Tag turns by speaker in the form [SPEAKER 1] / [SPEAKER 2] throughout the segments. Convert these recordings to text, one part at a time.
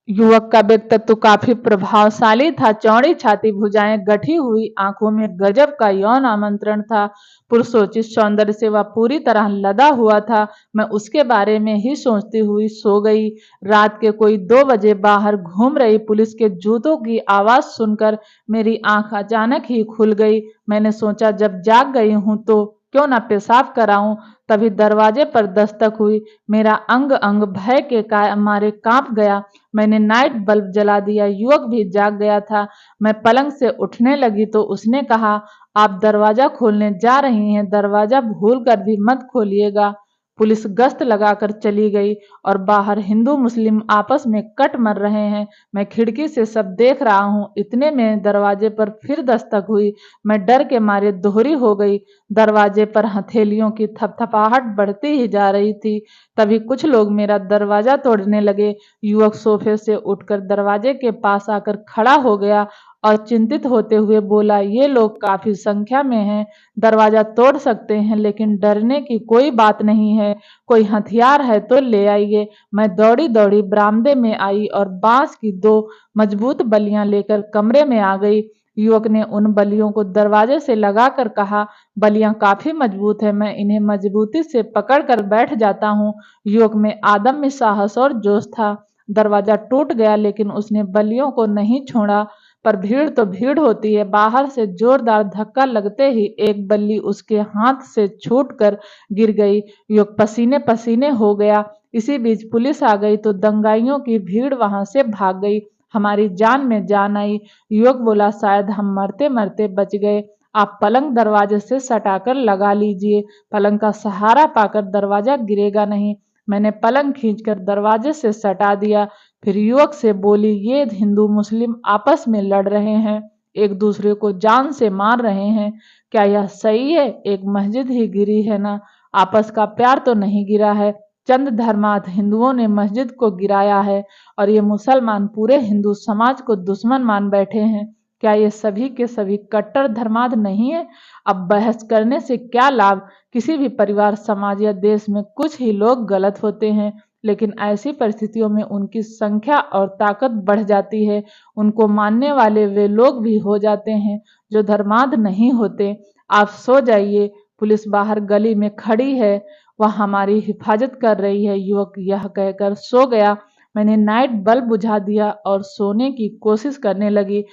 [SPEAKER 1] युवक का व्यक्तित्व काफी प्रभावशाली था। चौड़ी छाती, भुजाएं गठी हुई, आंखों में गजब का यौन आमंत्रण था। पुरुषोचित सौंदर्य से वह पूरी तरह लदा हुआ था। मैं उसके बारे में ही सोचती हुई सो गई। रात के कोई 2 बजे बाहर घूम रही पुलिस के जूतों की आवाज सुनकर मेरी आंख अचानक ही खुल गई। मैंने सोचा, जब जाग गई हूं तो क्यों ना पेशाब कराऊं। तभी दरवाजे पर दस्तक हुई। मेरा अंग अंग भय के मारे कांप गया। मैंने नाइट बल्ब जला दिया। युवक भी जाग गया था। मैं पलंग से उठने लगी तो उसने कहा, आप दरवाजा खोलने जा रही हैं, दरवाजा भूल कर भी मत खोलिएगा। पुलिस गश्त लगाकर चली गई और बाहर हिंदू मुस्लिम आपस में कट मर रहे हैं। मैं खिड़की से सब देख रहा हूँ। इतने में दरवाजे पर फिर दस्तक हुई। मैं डर के मारे दोहरी हो गई। दरवाजे पर हथेलियों की थपथपाहट बढ़ती ही जा रही थी। तभी कुछ लोग मेरा दरवाजा तोड़ने लगे। युवक सोफे से उठकर दरवाजे के पास आकर खड़ा हो गया और चिंतित होते हुए बोला, ये लोग काफी संख्या में हैं, दरवाजा तोड़ सकते हैं, लेकिन डरने की कोई बात नहीं है। कोई हथियार है तो ले आइए। मैं दौड़ी दौड़ी बरामदे में आई और बांस की 2 मजबूत बल्लियां लेकर कमरे में आ गई। युवक ने उन बल्लियों को दरवाजे से लगाकर कहा, बल्लियां काफी मजबूत है, मैं इन्हें मजबूती से पकड़ कर बैठ जाता हूँ। युवक में आदम्य साहस और जोश था। दरवाजा टूट गया, लेकिन उसने बल्लियों को नहीं छोड़ा। पर भीड़ तो भीड़ होती है। बाहर से जोरदार धक्का लगते ही एक बल्ली उसके हाथ से छूटकर गिर गई। युवक पसीने पसीने हो गया। इसी बीच पुलिस आ गई तो दंगाइयों की भीड़ वहां से भाग गई। हमारी जान में जान आई। युवक बोला, शायद हम मरते मरते बच गए। आप पलंग दरवाजे से सटाकर लगा लीजिए, पलंग का सहारा पाकर दरवाजा गिरेगा नहीं। मैंने पलंग खींचकर दरवाजे से सटा दिया। फिर युवक से बोली, ये हिंदू मुस्लिम आपस में लड़ रहे हैं, एक दूसरे को जान से मार रहे हैं, क्या यह सही है? एक मस्जिद ही गिरी है ना, आपस का प्यार तो नहीं गिरा है। चंद धर्मांध हिंदुओं ने मस्जिद को गिराया है और ये मुसलमान पूरे हिंदू समाज को दुश्मन मान बैठे हैं। क्या ये सभी के सभी कट्टर धर्मांध नहीं है? अब बहस करने से क्या लाभ? किसी भी परिवार, समाज या देश में कुछ ही लोग गलत होते हैं, लेकिन ऐसी परिस्थितियों में उनकी संख्या और ताकत बढ़ जाती है। उनको मानने वाले वे लोग भी हो जाते हैं जो धर्मांध नहीं होते। आप सो जाइए, पुलिस बाहर गली में खड़ी है, वह हमारी हिफाजत कर रही है। युवक यह कहकर सो गया। मैंने नाइट बल्ब बुझा दिया और सोने की कोशिश करने लगी।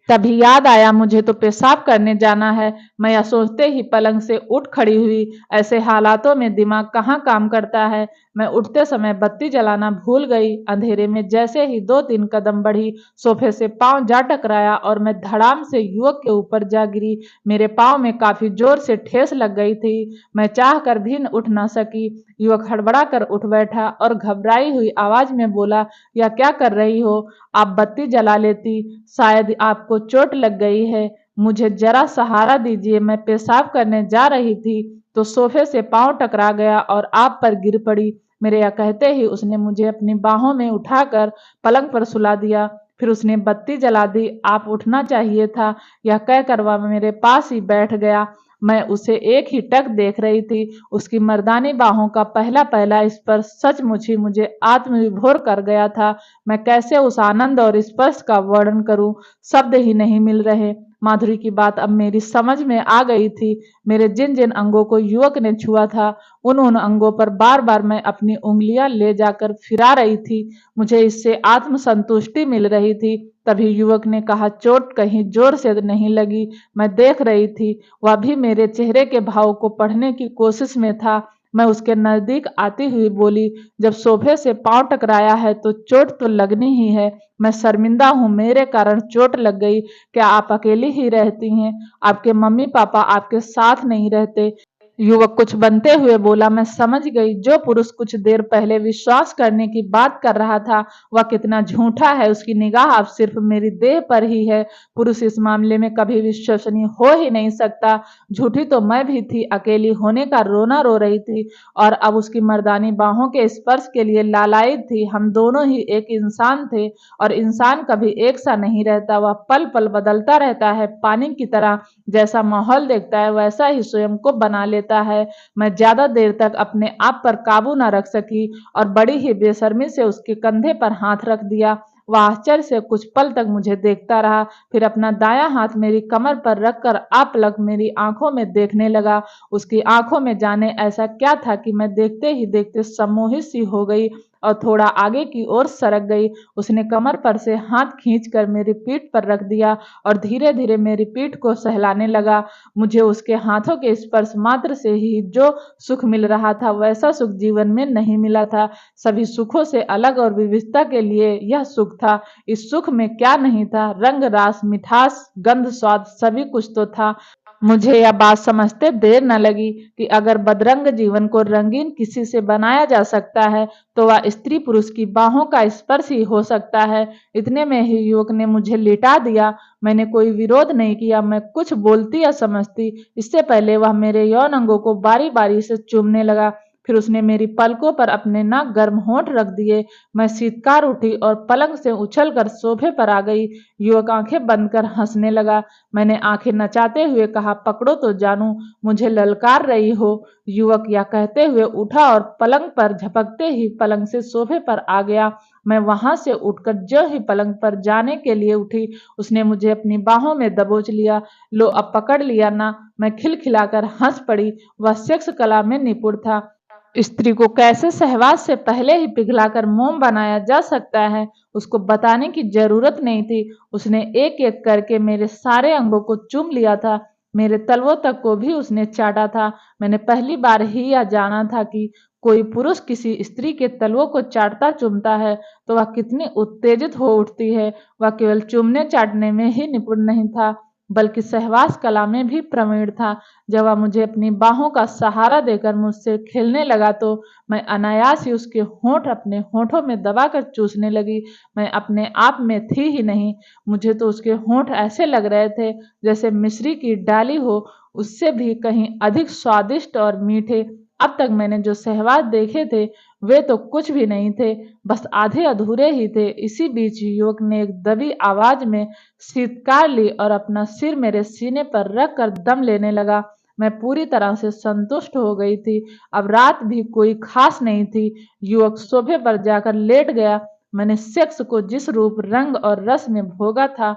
[SPEAKER 1] तभी याद आया, मुझे तो पेशाब करने जाना है। मैं यह सोचते ही पलंग से उठ खड़ी हुई। ऐसे हालातों में दिमाग कहाँ काम करता है। मैं उठते समय बत्ती जलाना भूल गई। अंधेरे में जैसे ही 2-3 कदम बढ़ी, सोफे से पांव जा टकराया और मैं धड़ाम से युवक के ऊपर जा गिरी। मेरे पांव में काफी जोर से ठेस लग गई थी। मैं चाह कर भी उठ न सकी। युवक हड़बड़ा कर उठ बैठा और घबराई हुई आवाज में बोला, यह क्या कर रही हो? आप बत्ती जला लेती, शायद आपको चोट लग गई है। मुझे जरा सहारा दीजिए, मैं पेशाब करने जा रही थी तो सोफे से पांव टकरा गया और आप पर गिर पड़ी। मेरे यह कहते ही उसने मुझे अपनी बाहों में उठाकर पलंग पर सुला दिया। फिर उसने बत्ती जला दी। आप उठना चाहिए था, यह कहकर वह मेरे पास ही बैठ गया। मैं उसे एक ही टक देख रही थी। उसकी मर्दानी बाहों का पहला पहला स्पर्श सचमुच ही मुझे आत्मविभोर कर गया था। मैं कैसे उस आनंद और स्पर्श का वर्णन करूं, शब्द ही नहीं मिल रहे। माधुरी की बात अब मेरी समझ में आ गई थी। मेरे जिन जिन अंगों को युवक ने छुआ था, उन अंगों पर बार बार मैं अपनी उंगलियां ले जाकर फिरा रही थी। मुझे इससे आत्मसंतुष्टि मिल रही थी। तभी युवक ने कहा, चोट कहीं जोर से नहीं लगी? मैं देख रही थी, वह भी मेरे चेहरे के भाव को पढ़ने की कोशिश में था। मैं उसके नजदीक आती हुई बोली, जब सोफे से पांव टकराया है तो चोट तो लगनी ही है। मैं शर्मिंदा हूँ, मेरे कारण चोट लग गई। क्या आप अकेली ही रहती हैं? आपके मम्मी पापा आपके साथ नहीं रहते? युवक कुछ बनते हुए बोला, मैं समझ गई, जो पुरुष कुछ देर पहले विश्वास करने की बात कर रहा था वह कितना झूठा है। उसकी निगाह अब सिर्फ मेरी देह पर ही है। पुरुष इस मामले में कभी विश्वसनीय हो ही नहीं सकता। झूठी तो मैं भी थी, अकेली होने का रोना रो रही थी और अब उसकी मर्दानी बाहों के स्पर्श के लिए लालायित थी। हम दोनों ही एक इंसान थे और इंसान कभी एक सा नहीं रहता, वह पल पल बदलता रहता है। पानी की तरह जैसा माहौल देखता है वैसा ही स्वयं को बना लेता है। मैं ज्यादा देर तक अपने आप पर काबू न रख सकी और बड़ी ही बेशर्मी से उसके कंधे पर हाथ रख दिया। वह आश्चर्य से कुछ पल तक मुझे देखता रहा, फिर अपना दायां हाथ मेरी कमर पर रखकर आपलक मेरी आंखों में देखने लगा। उसकी आंखों में जाने ऐसा क्या था कि मैं देखते ही देखते सम्मोहित सी हो गई और थोड़ा आगे की ओर सरक गई। उसने कमर पर से हाथ खींचकर मेरी पीठ पर रख दिया और धीरे धीरे मेरी पीठ को सहलाने लगा। मुझे उसके हाथों के स्पर्श मात्र से ही जो सुख मिल रहा था वैसा सुख जीवन में नहीं मिला था। सभी सुखों से अलग और विविधता के लिए यह सुख था। इस सुख में क्या नहीं था, रंग रास मिठास गंध स्वाद सभी कुछ तो था। मुझे यह बात समझते देर न लगी कि अगर बदरंग जीवन को रंगीन किसी से बनाया जा सकता है तो वह स्त्री पुरुष की बाहों का स्पर्श ही हो सकता है। इतने में ही युवक ने मुझे लिटा दिया। मैंने कोई विरोध नहीं किया, मैं कुछ बोलती या समझती इससे पहले वह मेरे यौन अंगों को बारी बारी से चूमने लगा। फिर उसने मेरी पलकों पर अपने नाक गर्म होंठ रख दिए। मैं शीतकार उठी और पलंग से उछलकर सोफे पर आ गई। युवक आंखें बंद कर हंसने लगा। मैंने आंखें नचाते हुए कहा, पकड़ो तो जानू, मुझे ललकार रही हो। युवक यह कहते हुए उठा और पलंग पर झपकते ही पलंग से सोफे पर आ गया। मैं वहां से उठकर जो ही पलंग पर जाने के लिए उठी, उसने मुझे अपनी बाहों में दबोच लिया। लो अब पकड़ लिया ना। मैं खिलखिलाकर हंस पड़ी। वह सेक्स कला में निपुण था। स्त्री को कैसे सहवास से पहले ही पिघलाकर मोम बनाया जा सकता है उसको बताने की जरूरत नहीं थी। उसने एक एक करके मेरे सारे अंगों को चूम लिया था। मेरे तलवों तक को भी उसने चाटा था। मैंने पहली बार ही यह जाना था कि कोई पुरुष किसी स्त्री के तलवों को चाटता चूमता है तो वह कितनी उत्तेजित हो उठती है। वह केवल चूमने चाटने में ही निपुण नहीं था बल्कि सहवास कला में भी प्रवीण था। जब वह मुझे अपनी बाहों का सहारा देकर मुझसे खेलने लगा तो मैं अनायास ही उसके होंठ अपने होंठों में दबाकर चूसने लगी। मैं अपने आप में थी ही नहीं। मुझे तो उसके होंठ ऐसे लग रहे थे जैसे मिश्री की डाली हो, उससे भी कहीं अधिक स्वादिष्ट और मीठे। अब तक मैंने जो सहवास देखे थे वे तो कुछ भी नहीं थे, बस आधे अधूरे ही थे। इसी बीच युवक ने एक दबी आवाज में शीतकार ली और अपना सिर मेरे सीने पर रख कर दम लेने लगा। मैं पूरी तरह से संतुष्ट हो गई थी। अब रात भी कोई खास नहीं थी। युवक सोफे पर जाकर लेट गया। मैंने सेक्स को जिस रूप रंग और रस में भोगा था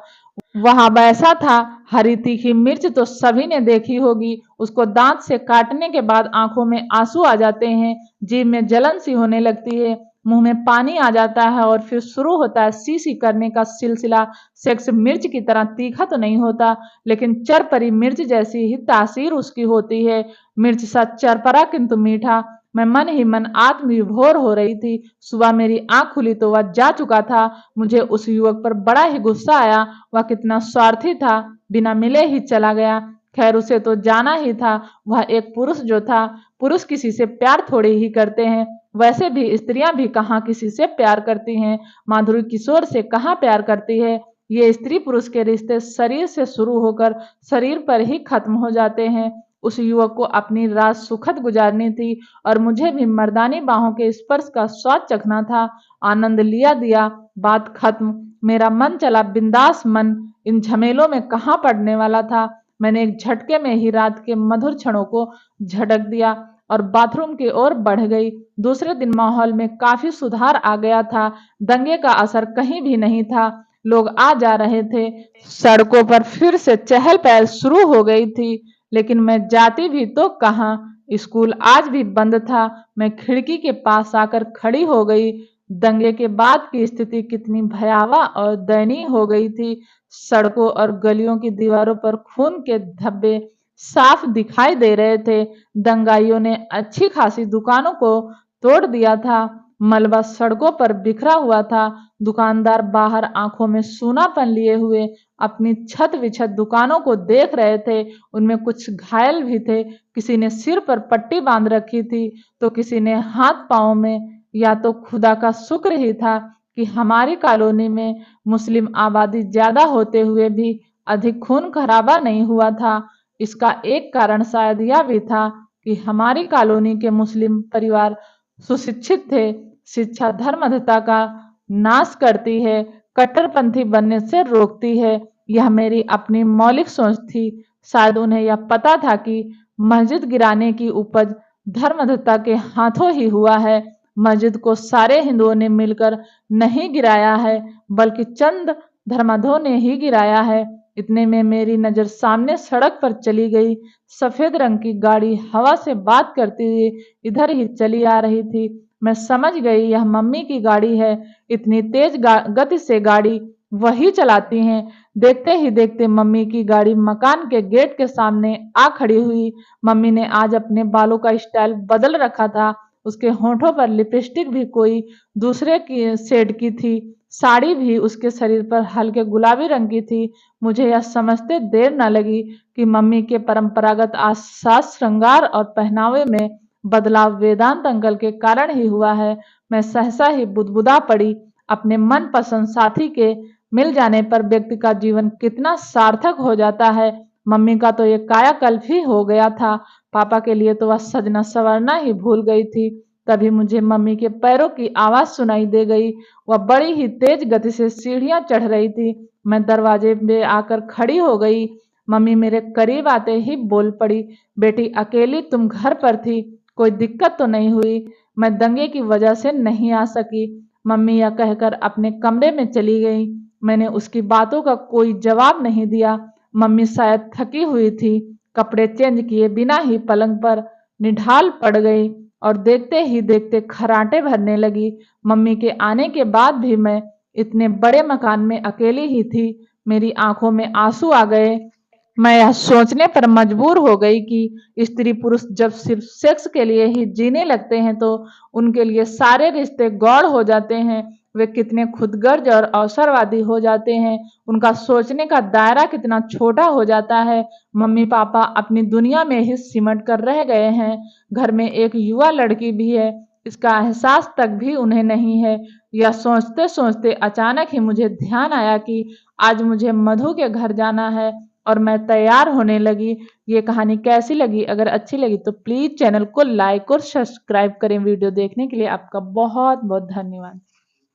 [SPEAKER 1] वहां वैसा था। हरी तीखी मिर्च तो सभी ने देखी होगी। उसको दांत से काटने के बाद आंखों में आंसू आ जाते हैं, जीभ में जलन सी होने लगती है, मुंह में पानी आ जाता है और फिर शुरू होता है सी सी करने का सिलसिला। सेक्स मिर्च की तरह तीखा तो नहीं होता लेकिन चरपरी मिर्च जैसी ही तासीर उसकी होती है। मिर्च सा चरपरा किंतु मीठा। मैं मन ही मन आत्मविभोर हो रही थी। सुबह मेरी आंख खुली तो वह जा चुका था। मुझे उस युवक पर बड़ा ही गुस्सा आया। वह कितना स्वार्थी था, बिना मिले ही चला गया। खैर उसे तो जाना ही था। वह एक पुरुष जो था, पुरुष किसी से प्यार थोड़े ही करते हैं। वैसे भी स्त्रियां भी कहाँ किसी से प्यार करती हैं। माधुरी किशोर से कहाँ प्यार करती है। ये स्त्री पुरुष के रिश्ते शरीर से शुरू होकर शरीर पर ही खत्म हो जाते हैं। उस युवक को अपनी रात सुखद गुजारनी थी और मुझे भी मर्दानी बाहों के स्पर्श का स्वाद चखना था। आनंद लिया दिया, बात खत्म। मेरा मन चला बिंदास मन इन झमेलों में कहाँ पड़ने वाला था। मैंने एक झटके में ही रात के मधुर क्षणों को झटक दिया और बाथरूम की ओर बढ़ गई। दूसरे दिन माहौल में काफी सुधार आ गया था। दंगे का असर कहीं भी नहीं था। लोग आ जा रहे थे। सड़कों पर फिर से चहल पहल शुरू हो गई थी। लेकिन मैं जाती भी तो कहाँ। स्कूल आज भी बंद था। मैं खिड़की के पास आकर खड़ी हो गई। दंगे के बाद की स्थिति कितनी भयावह और दयनीय हो गई थी। सड़कों और गलियों की दीवारों पर खून के धब्बे साफ दिखाई दे रहे थे। दंगाइयों ने अच्छी खासी दुकानों को तोड़ दिया था। मलबा सड़कों पर बिखरा हुआ था। दुकानदार बाहर आंखों में सूनापन लिए हुए अपनी छत विछत दुकानों को देख रहे थे। उनमें कुछ घायल भी थे। किसी ने सिर पर पट्टी बांध रखी थी तो किसी ने हाथ पांव में। या तो खुदा का शुक्र ही था कि हमारी कॉलोनी में मुस्लिम आबादी ज्यादा होते हुए भी अधिक खून खराबा नहीं हुआ था। इसका एक कारण शायद यह भी था कि हमारी कॉलोनी के मुस्लिम परिवार सुशिक्षित थे। शिक्षा धर्मांधता का नाश करती है, कट्टरपंथी बनने से रोकती है। यह मेरी अपनी मौलिक सोच थी। शायद उन्हें यह पता था कि मस्जिद गिराने की उपज धर्मांधता के हाथों ही हुआ है। मस्जिद को सारे हिंदुओं ने मिलकर नहीं गिराया है, बल्कि चंद धर्मांधों ने ही गिराया है। इतने में मेरी नजर सामने सड़क पर चली गई। सफेद रंग की गाड़ी हवा से बात करती हुई इधर ही चली आ रही थी। मैं समझ गई यह मम्मी की गाड़ी है। इतनी तेज गति से गाड़ी वही चलाती हैं। देखते ही देखते मम्मी की गाड़ी मकान के गेट के सामने आ खड़ी हुई। मम्मी ने आज अपने बालों का स्टाइल बदल रखा था। उसके होठों पर लिपस्टिक भी कोई दूसरे की शेड की थी। साड़ी भी उसके शरीर पर हल्के गुलाबी रंग की थी। मुझे यह समझते देर न लगी कि मम्मी के परंपरागत साज श्रृंगार और पहनावे में बदलाव वेदांत अंकल के कारण ही हुआ है। मैं सहसा ही बुदबुदा पड़ी। अपने मनपसंद साथी के मिल जाने पर व्यक्ति का जीवन कितना सार्थक हो जाता है। मम्मी का तो ये कायाकल्प ही हो गया था। पापा के लिए तो वह सजना संवरना ही भूल गई थी। तभी मुझे मम्मी के पैरों की आवाज सुनाई दे गई। वह बड़ी ही तेज गति से सीढ़ियां चढ़ रही थी। मैं दरवाजे में आकर खड़ी हो गई। मम्मी मेरे करीब आते ही बोल पड़ी, बेटी अकेली तुम घर पर थी, कोई दिक्कत तो नहीं हुई? मैं दंगे की वजह से नहीं आ सकी। मम्मी यह कहकर अपने कमरे में चली गई। मैंने उसकी बातों का कोई जवाब नहीं दिया। मम्मी शायद थकी हुई थी। कपड़े चेंज किए बिना ही पलंग पर निढाल पड़ गई और देखते ही देखते खर्राटे भरने लगी। मम्मी के आने के बाद भी मैं इतने बड़े मकान में अकेली ही थी। मेरी आंखों में आंसू आ गए। मैं यह सोचने पर मजबूर हो गई कि स्त्री पुरुष जब सिर्फ सेक्स के लिए ही जीने लगते हैं तो उनके लिए सारे रिश्ते गौड़ हो जाते हैं। वे कितने खुदगर्ज और अवसरवादी हो जाते हैं। उनका सोचने का दायरा कितना छोटा हो जाता है। मम्मी पापा अपनी दुनिया में ही सिमट कर रह गए हैं। घर में एक युवा लड़की भी है, इसका एहसास तक भी उन्हें नहीं है। यह सोचते सोचते अचानक ही मुझे ध्यान आया कि आज मुझे मधु के घर जाना है और मैं तैयार होने लगी। ये कहानी कैसी लगी? अगर अच्छी लगी तो प्लीज चैनल को लाइक और सब्सक्राइब करें। वीडियो देखने के लिए आपका बहुत बहुत धन्यवाद।